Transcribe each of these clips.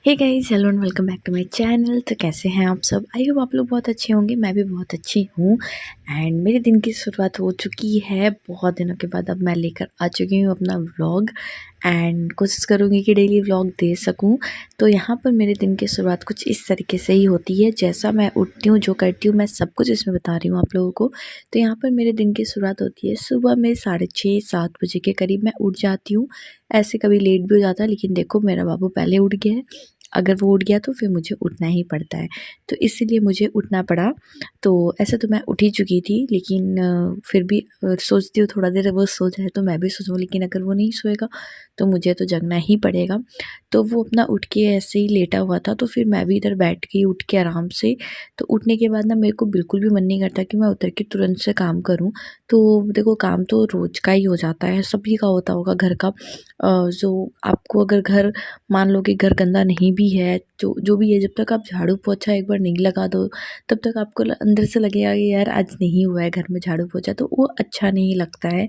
Hey guys, hello and welcome back to my channel. तो कैसे हैं आप सब? आई होप आप लोग बहुत अच्छे होंगे। मैं भी बहुत अच्छी हूँ एंड मेरे दिन की शुरुआत हो चुकी है बहुत दिनों के बाद। अब मैं लेकर आ चुकी हूँ अपना व्लॉग एंड कोशिश करूँगी कि डेली व्लॉग दे सकूँ। तो यहाँ पर मेरे दिन की शुरुआत कुछ इस तरीके से ही होती है। जैसा मैं उठती हूँ, जो करती हूँ, मैं सब कुछ इसमें बता रही हूँ आप लोगों को। तो यहाँ पर मेरे दिन की शुरुआत होती है सुबह में 6:30-7 बजे के करीब मैं उठ जाती हूँ। ऐसे कभी लेट भी हो जाता है, लेकिन देखो मेरा बाबू पहले उठ गया है। अगर वो उठ गया तो फिर मुझे उठना ही पड़ता है, तो इसीलिए मुझे उठना पड़ा। तो ऐसे तो मैं उठ ही चुकी थी, लेकिन फिर भी सोचती हूँ थोड़ा देर वो सो जाए तो मैं भी सो जाऊँ, लेकिन अगर वो नहीं सोएगा तो मुझे तो जगना ही पड़ेगा। तो वो अपना उठ के ऐसे ही लेटा हुआ था, तो फिर मैं भी इधर बैठ गई उठ के आराम से। तो उठने के बाद ना मेरे को बिल्कुल भी मन नहीं करता कि मैं उतर के तुरंत से काम करूँ। तो देखो काम तो रोज़ का ही हो जाता है, सभी का होता होगा घर का। जो आपको अगर घर, मान लो कि घर गंदा नहीं भी है, जो जो भी है, जब तक आप झाड़ू पोछा एक बार नहीं लगा दो तब तक आपको अंदर से लगेगा कि यार आज नहीं हुआ है घर में झाड़ू पोछा, तो वो अच्छा नहीं लगता है।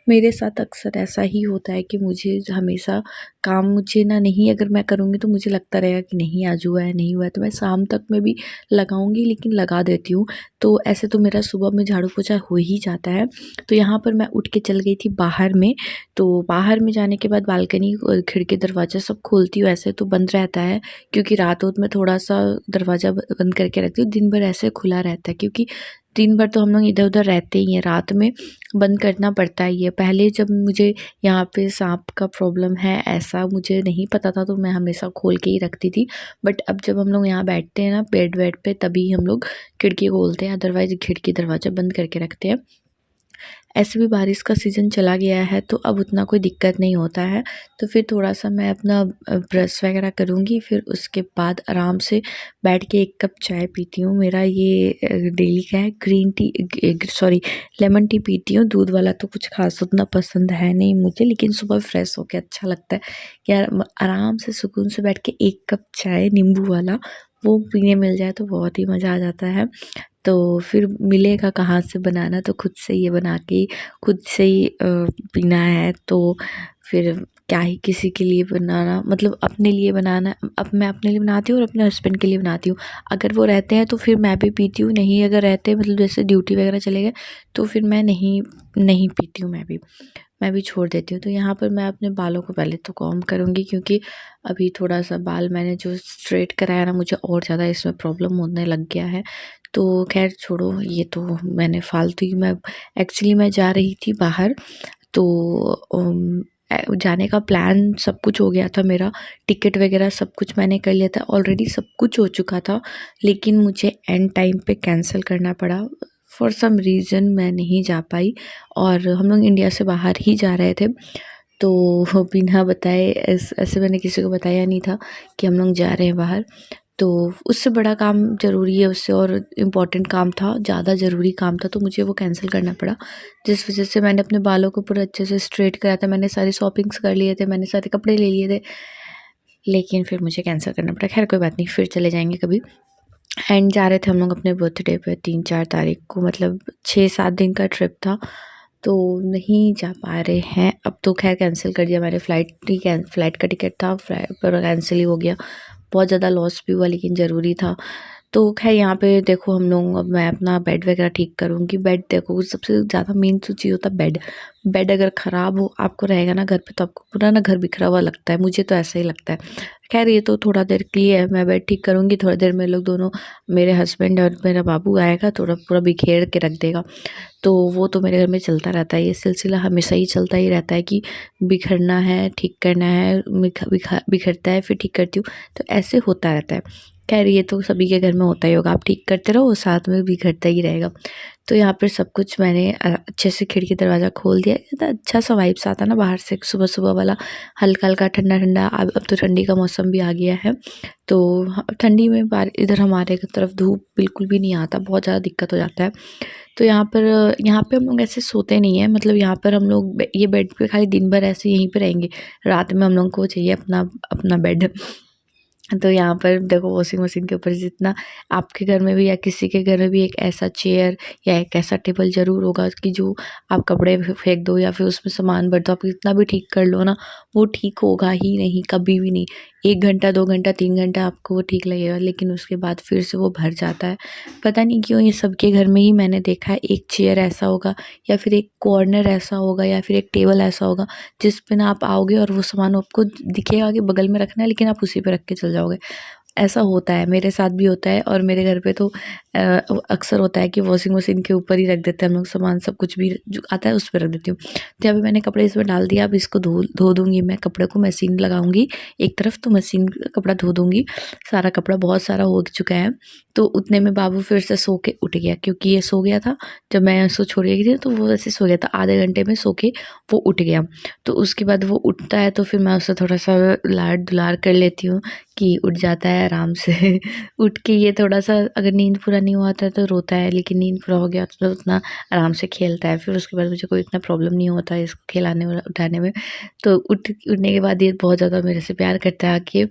मेरे साथ अक्सर ऐसा ही होता है कि मुझे हमेशा काम, मुझे ना, नहीं अगर मैं करूँगी तो मुझे लगता रहेगा कि नहीं आज हुआ है, नहीं हुआ है, तो मैं शाम तक में भी लगाऊंगी, लेकिन लगा देती हूँ। तो ऐसे तो मेरा सुबह में झाड़ू पोछा हो ही जाता है। तो यहाँ पर मैं उठ के चल गई थी बाहर में। तो बाहर में जाने के बाद बालकनी, खिड़की, दरवाज़ा सब खोलती हूँ। ऐसे तो बंद रहता है क्योंकि रात में थोड़ा सा दरवाज़ा बंद करके रखती हूँ, दिन भर ऐसे खुला रहता है क्योंकि दिन भर तो हम लोग इधर उधर रहते ही हैं, रात में बंद करना पड़ता ही है। पहले जब मुझे यहाँ पे सांप का प्रॉब्लम है ऐसा मुझे नहीं पता था, तो मैं हमेशा खोल के ही रखती थी। बट अब जब हम लोग यहाँ बैठते हैं ना बेड वेड पे, तभी हम लोग खिड़की खोलते हैं, अदरवाइज खिड़की दरवाज़ा बंद करके रखते हैं। ऐसे भी बारिश का सीज़न चला गया है तो अब उतना कोई दिक्कत नहीं होता है। तो फिर थोड़ा-सा मैं अपना ब्रश वगैरह करूँगी, फिर उसके बाद आराम से बैठ के 1 कप चाय पीती हूँ। मेरा ये डेली का है। Green tea, sorry, lemon tea पीती हूँ। दूध वाला तो कुछ ख़ास उतना पसंद है नहीं मुझे, लेकिन सुबह फ्रेश होके अच्छा लगता है कि यार आराम से सुकून से बैठ के 1 कप चाय नींबू वाला वो पीने मिल जाए तो बहुत ही मज़ा आ जाता है। तो फिर मिलेगा कहाँ से बनाना, तो खुद से ये बना के खुद से ही पीना है। तो फिर क्या ही किसी के लिए बनाना, मतलब अपने लिए बनाना। अब मैं अपने लिए बनाती हूँ और अपने हस्बैंड के लिए बनाती हूँ। अगर वो रहते हैं तो फिर मैं भी पीती हूँ, नहीं अगर रहते मतलब जैसे ड्यूटी वगैरह चले गए तो फिर मैं नहीं नहीं पीती हूँ, मैं भी छोड़ देती हूँ। तो यहाँ पर मैं अपने बालों को पहले तो कॉम्ब करूँगी, क्योंकि अभी थोड़ा सा बाल मैंने जो स्ट्रेट कराया ना, मुझे और ज़्यादा इसमें प्रॉब्लम होने लग गया है। तो खैर छोड़ो, ये तो मैंने फालतू ही, मैं एक्चुअली मैं जा रही थी बाहर। तो जाने का प्लान सब कुछ हो गया था मेरा, टिकट वगैरह सब कुछ मैंने कर लिया था ऑलरेडी, सब कुछ हो चुका था। लेकिन मुझे एंड टाइम पे कैंसिल करना पड़ा, फॉर सम रीज़न मैं नहीं जा पाई। और हम लोग इंडिया से बाहर ही जा रहे थे, तो बिना बताए ऐसे मैंने किसी को बताया नहीं था कि हम लोग जा रहे हैं बाहर। तो उससे बड़ा काम ज़रूरी है, उससे और इम्पोर्टेंट काम था, ज़्यादा ज़रूरी काम था, तो मुझे वो कैंसिल करना पड़ा। जिस वजह से मैंने अपने बालों को पूरा अच्छे से स्ट्रेट कराया था, मैंने सारी शॉपिंग्स कर लिए थे, मैंने सारे कपड़े ले लिए थे, लेकिन फिर मुझे कैंसिल करना पड़ा। खैर कोई बात नहीं, फिर चले जाएंगे कभी। एंड जा रहे थे हम लोग अपने बर्थडे पे 3-4 तारीख को, मतलब 6-7 दिन का ट्रिप था, तो नहीं जा पा रहे हैं। अब तो खैर कैंसिल कर दिया मैंने, फ़्लाइट का टिकट था, पर कैंसिल ही हो गया। बहुत ज़्यादा लॉस भी हुआ, लेकिन ज़रूरी था। तो खैर यहाँ पे देखो हम लोग, अब मैं अपना बेड वगैरह ठीक करूँगी। बेड देखो सबसे ज़्यादा मेन तो चीज़ होता है बेड। बेड अगर ख़राब हो आपको रहेगा ना घर पे, तो आपको पूरा ना घर बिखरा हुआ लगता है, मुझे तो ऐसा ही लगता है। खैर ये तो थोड़ा देर के लिए है, मैं बेड ठीक करूँगी, थोड़ी देर में लोग दोनों, मेरे हस्बैंड और मेरा बाबू आएगा, थोड़ा पूरा बिखेर के रख देगा। तो वो तो मेरे घर में चलता रहता है, ये सिलसिला हमेशा ही चलता ही रहता है कि बिखरना है, ठीक करना है, बिखरता है फिर ठीक करती हूँ, तो ऐसे होता रहता है। खैर ये तो सभी के घर में होता ही होगा, आप ठीक करते रहो साथ में बिखरता ही रहेगा। तो यहाँ पर सब कुछ मैंने अच्छे से खिड़की दरवाज़ा खोल दिया, इतना अच्छा सा वाइब्स आता ना बाहर से, सुबह सुबह वाला, हल्का हल्का ठंडा ठंडा। अब तो ठंडी का मौसम भी आ गया है, तो ठंडी में इधर हमारे तरफ धूप बिल्कुल भी नहीं आता, बहुत ज़्यादा दिक्कत हो जाता है। तो यहाँ पे हम लोग ऐसे सोते नहीं हैं, मतलब यहाँ पर हम लोग ये बेड पे खाली दिन भर ऐसे यहीं पे रहेंगे, रात में हम लोग को चाहिए अपना अपना बेड। तो यहाँ पर देखो वॉशिंग मशीन के ऊपर, जितना आपके घर में भी या किसी के घर में भी एक ऐसा चेयर या एक ऐसा टेबल ज़रूर होगा कि जो आप कपड़े फेंक दो या फिर उसमें सामान भर दो, आप कितना भी ठीक कर लो ना, वो ठीक होगा ही नहीं, कभी भी नहीं। 1 घंटा, 2 घंटा, 3 घंटा आपको वो ठीक लगेगा, लेकिन उसके बाद फिर से वो भर जाता है। पता नहीं क्यों, ये सबके घर में ही मैंने देखा है, एक चेयर ऐसा होगा या फिर एक कॉर्नर ऐसा होगा या फिर एक टेबल ऐसा होगा जिस पे ना आप आओगे और वो सामान आपको दिखेगा कि बगल में रखना है, लेकिन आप उसी पे रख के चले जाओगे। ऐसा होता है, मेरे साथ भी होता है और मेरे घर पे तो अक्सर होता है कि वॉशिंग मशीन के ऊपर ही रख देते हैं हम लोग सामान, सब कुछ भी जो आता है उस पे रख देती हूँ। तो अभी मैंने कपड़े इसमें डाल दिया, अब इसको धो दूँगी मैं, कपड़े को मशीन लगाऊँगी एक तरफ, तो मशीन कपड़ा धो दूँगी। सारा कपड़ा बहुत सारा हो चुका है, तो उतने में बाबू फिर से सो के उठ गया, क्योंकि ये सो गया था जब मैं उसको छोड़ गई थी, तो वो ऐसे सो गया था, आधे घंटे में सो के वो उठ गया। तो उसके बाद वो उठता है तो फिर मैं उससे थोड़ा-सा लाड-दुलार कर लेती हूँ कि उठ जाता है आराम से। उठ के ये थोड़ा-सा, अगर नींद पूरा नहीं हुआ था तो रोता है, लेकिन नींद पूरा हो गया तो उतना आराम से खेलता है। फिर उसके बाद मुझे कोई इतना प्रॉब्लम नहीं होता है इसको खिलाने और उठाने में। तो उठने के बाद ये बहुत ज़्यादा मेरे से प्यार करता है आके,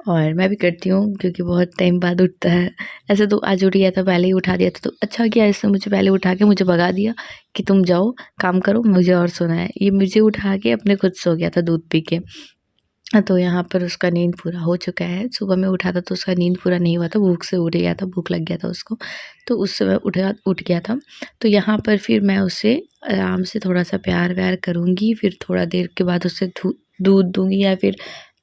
और मैं भी करती हूँ क्योंकि बहुत टाइम बाद उठता है। ऐसे तो आज उठ गया था, पहले ही उठा दिया था, तो अच्छा किया इसने मुझे पहले उठा के मुझे भगा दिया कि तुम जाओ काम करो, मुझे और सोना है। ये मुझे उठा के अपने खुद सो गया था दूध पी के। तो यहाँ पर उसका नींद पूरा हो चुका है। सुबह में उठा था तो उसका नींद पूरा नहीं हुआ था, भूख से उठ गया था, भूख लग गया था उसको, तो उस समय उठ गया था। तो यहाँ पर फिर मैं उसे आराम से थोड़ा-सा प्यार-व्यार करूँगी, फिर थोड़ा देर के बाद उसे दूध दूँगी या फिर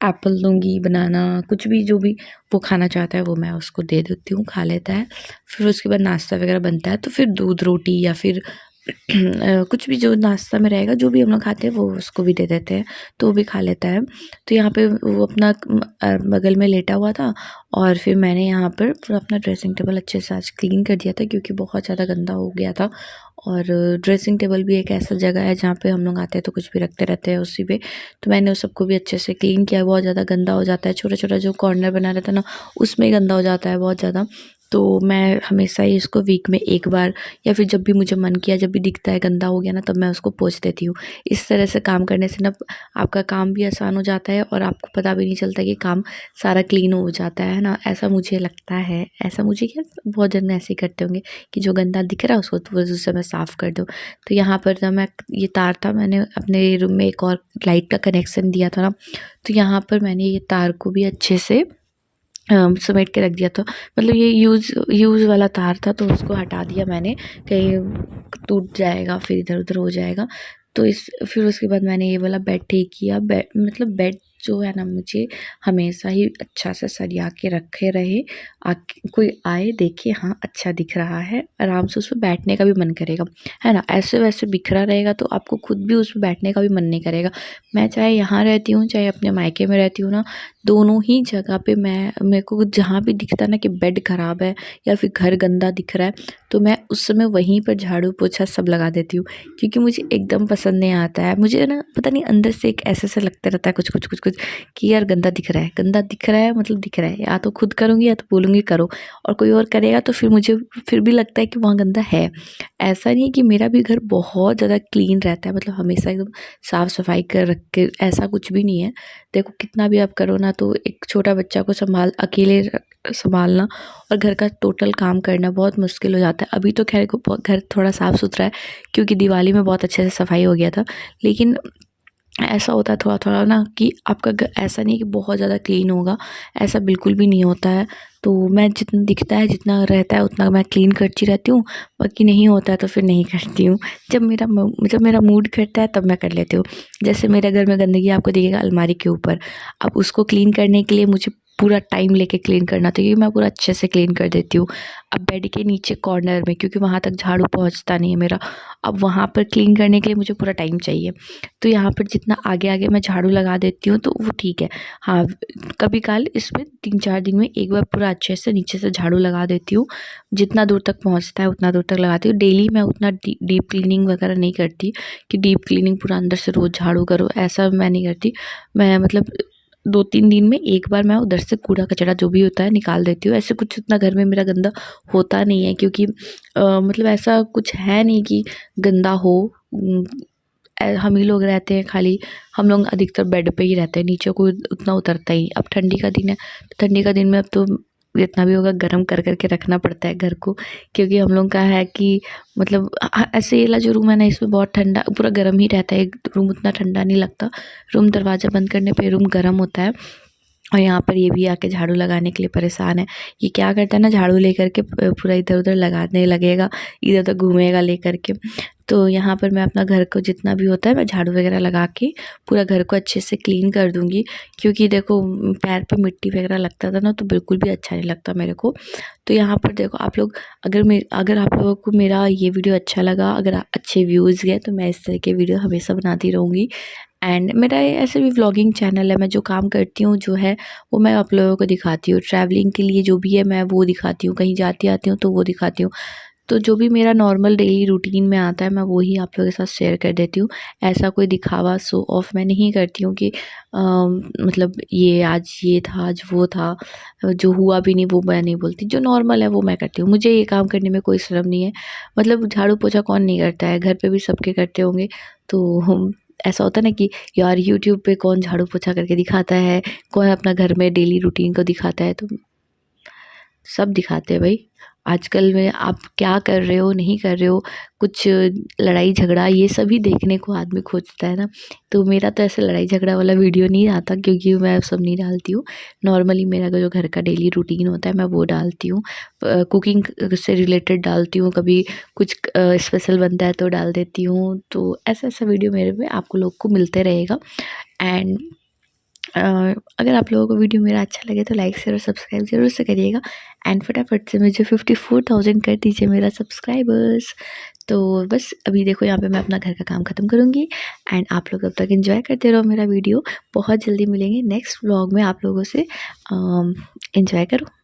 एप्पल दूँगी, बनाना, कुछ भी जो भी वो खाना चाहता है वो मैं उसको दे देती हूँ, खा लेता है। फिर उसके बाद नाश्ता वगैरह बनता है, तो फिर दूध, रोटी या फिर कुछ भी जो नाश्ता में रहेगा, जो भी हम लोग खाते हैं वो उसको भी दे देते हैं, तो वो भी खा लेता है। तो यहाँ पे वो अपना बगल में लेटा हुआ था, और फिर मैंने यहाँ पर पूरा अपना ड्रेसिंग टेबल अच्छे से आज क्लीन कर दिया था, क्योंकि बहुत ज़्यादा गंदा हो गया था। और ड्रेसिंग टेबल भी एक ऐसा जगह है जहाँ पे हम लोग आते हैं तो कुछ भी रखते रहते हैं उसी पे, तो मैंने उस सबको भी अच्छे से क्लीन किया। बहुत ज़्यादा गंदा हो जाता है, छोटा-छोटा जो कॉर्नर बना रहता है ना, उसमें ही गंदा हो जाता है बहुत ज़्यादा। तो मैं हमेशा ही इसको वीक में 1 बार या फिर जब भी मुझे मन किया, जब भी दिखता है गंदा हो गया ना, तब मैं उसको पोंछ देती हूँ। इस तरह से काम करने से ना आपका काम भी आसान हो जाता है और आपको पता भी नहीं चलता कि काम सारा क्लीन हो जाता है ना, ऐसा मुझे लगता है। ऐसा मुझे क्या, बहुत जन ऐसे ही करते होंगे कि जो गंदा दिख रहा है उसको तो उस समय साफ़ कर दो। तो यहाँ पर ना मैं, ये तार था, मैंने अपने रूम में एक और लाइट का कनेक्शन दिया था ना, तो यहाँ पर मैंने ये तार को भी अच्छे से समेट के रख दिया था। मतलब ये यूज़ वाला तार था, तो उसको हटा दिया मैंने, कहीं टूट जाएगा फिर इधर-उधर हो जाएगा। तो फिर उसके बाद मैंने ये वाला बेड ठीक किया। मतलब बेड जो है ना, मुझे हमेशा ही अच्छा से सरिया के रखे रहे, कोई आए देखे हाँ अच्छा दिख रहा है, आराम से उस पे बैठने का भी मन करेगा, है ना। ऐसे-वैसे बिखरा रहेगा तो आपको खुद भी उस पे बैठने का भी मन नहीं करेगा। मैं चाहे यहाँ रहती हूँ, चाहे अपने मायके में रहती हूँ ना, दोनों ही जगह पे मेरे को जहाँ भी दिखता है ना कि बेड ख़राब है या फिर घर गंदा दिख रहा है, तो मैं उस समय वहीं पर झाड़ू पोछा सब लगा देती हूँ, क्योंकि मुझे एकदम पसंद नहीं आता है। मुझे ना पता नहीं, अंदर से एक ऐसा लगता रहता है कुछ कि यार गंदा दिख रहा है, मतलब दिख रहा है, या तो खुद करूँगी या तो बोलूँगी करो, और कोई और करेगा तो फिर मुझे फिर भी लगता है कि वहाँ गंदा है। ऐसा नहीं है कि मेरा भी घर बहुत ज़्यादा क्लीन रहता है, मतलब हमेशा एकदम साफ़ सफाई कर रख के, ऐसा कुछ भी नहीं है। देखो कितना भी आप करो ना, तो एक छोटा बच्चा को अकेले संभालना और घर का टोटल काम करना बहुत मुश्किल हो जाता है। अभी तो खैर घर थोड़ा साफ़ सुथरा है, क्योंकि दिवाली में बहुत अच्छे से सफाई हो गया था, लेकिन ऐसा होता है थोड़ा-थोड़ा ना कि आपका ऐसा नहीं है कि बहुत ज़्यादा क्लीन होगा, ऐसा बिल्कुल भी नहीं होता है। तो मैं जितना दिखता है, जितना रहता है उतना मैं क्लीन करती रहती हूँ, बाकी नहीं होता है तो फिर नहीं करती हूँ। जब मेरा मूड करता है तब मैं कर लेती हूँ। जैसे मेरे घर में गंदगी आपको दिखेगा अलमारी के ऊपर, अब उसको क्लीन करने के लिए मुझे पूरा टाइम लेके क्लीन करना, तो ये मैं पूरा अच्छे से क्लीन कर देती हूँ। अब बेड के नीचे कॉर्नर में, क्योंकि वहाँ तक झाड़ू पहुँचता नहीं है मेरा, अब वहाँ पर क्लीन करने के लिए मुझे पूरा टाइम चाहिए। तो यहाँ पर जितना आगे-आगे मैं झाड़ू लगा देती हूँ तो वो ठीक है। हाँ, कभी-काल इसमें 3-4 दिन में एक बार पूरा अच्छे से नीचे से झाड़ू लगा देती हूँ। जितना दूर तक पहुँचता है उतना दूर तक लगाती हूँ। डेली मैं उतना डीप क्लीनिंग वगैरह नहीं करती कि डीप क्लीनिंग पूरा अंदर से रोज़ झाड़ू करो, ऐसा मैं नहीं करती। मैं मतलब 2-3 दिन में एक बार मैं उधर से कूड़ा-कचरा जो भी होता है निकाल देती हूँ। ऐसे कुछ उतना घर में मेरा गंदा होता नहीं है, क्योंकि मतलब ऐसा कुछ है नहीं कि गंदा हो। हम ही लोग रहते हैं खाली, हम लोग अधिकतर बेड पे ही रहते हैं, नीचे कोई उतना उतरता ही नहीं। अब ठंडी का दिन है, तो ठंडी का दिन में अब तो जितना भी होगा गर्म कर के रखना पड़ता है घर को, क्योंकि हम लोग का है कि मतलब ऐसे ये वाला जो रूम है ना, इसमें बहुत ठंडा, पूरा गर्म ही रहता है। रूम उतना ठंडा नहीं लगता, रूम दरवाज़ा बंद करने पे रूम गर्म होता है। और यहाँ पर ये भी आके झाड़ू लगाने के लिए परेशान है। ये क्या करता है ना, झाड़ू लेकर के पूरा इधर-उधर लगाने लगेगा, इधर-उधर घूमेगा लेकर के। तो यहाँ पर मैं अपना घर को जितना भी होता है मैं झाड़ू वगैरह लगा के पूरा घर को अच्छे से क्लीन कर दूँगी, क्योंकि देखो पैर पे मिट्टी वगैरह लगता था ना तो बिल्कुल भी अच्छा नहीं लगता मेरे को। तो यहाँ पर देखो आप लोग, अगर आप लोगों को मेरा ये वीडियो अच्छा लगा, अगर अच्छे व्यूज़ गए तो मैं इस तरह के वीडियो हमेशा बनाती रहूँगी। एंड मेरा ये ऐसे भी व्लॉगिंग चैनल है, मैं जो काम करती हूँ जो है वो मैं आप लोगों को दिखाती हूँ। ट्रैवलिंग के लिए जो भी है मैं वो दिखाती हूँ, कहीं जाती आती हूँ तो वो दिखाती हूँ। तो जो भी मेरा नॉर्मल डेली रूटीन में आता है मैं वो ही आप लोगों के साथ शेयर कर देती हूँ। ऐसा कोई दिखावा शो ऑफ मैं नहीं करती हूँ कि मतलब ये आज ये था, आज वो था, जो हुआ भी नहीं वो मैं नहीं बोलती। जो नॉर्मल है वो मैं करती हूँ। मुझे ये काम करने में कोई शर्म नहीं है। मतलब झाड़ू पोछा कौन नहीं करता है, घर पे भी सबके करते होंगे। तो हम ऐसा होता है ना कि यार यूट्यूब पे कौन झाड़ू पोछा करके दिखाता है, कौन अपना घर में डेली रूटीन को दिखाता है, तो सब दिखाते हैं भाई। आजकल में आप क्या कर रहे हो, नहीं कर रहे हो, कुछ लड़ाई झगड़ा ये सभी देखने को आदमी खोजता है ना। तो मेरा तो ऐसे लड़ाई झगड़ा वाला वीडियो नहीं आता, क्योंकि मैं सब नहीं डालती हूँ। नॉर्मली मेरा जो घर का डेली रूटीन होता है मैं वो डालती हूँ। कुकिंग से रिलेटेड डालती हूँ, कभी कुछ स्पेशल बनता है तो डाल देती हूँ। तो ऐसा वीडियो मेरे में आपको लोग को मिलते रहेगा। एंड अगर आप लोगों को वीडियो मेरा अच्छा लगे तो लाइक शेयर और सब्सक्राइब ज़रूर से करिएगा। एंड फटाफट से मुझे 54,000 कर दीजिए मेरा सब्सक्राइबर्स। तो बस अभी देखो यहाँ पे मैं अपना घर का काम ख़त्म करूँगी। एंड आप लोग तब तक एंजॉय करते रहो मेरा वीडियो। बहुत जल्दी मिलेंगे नेक्स्ट व्लॉग में आप लोगों से। एंजॉय करो।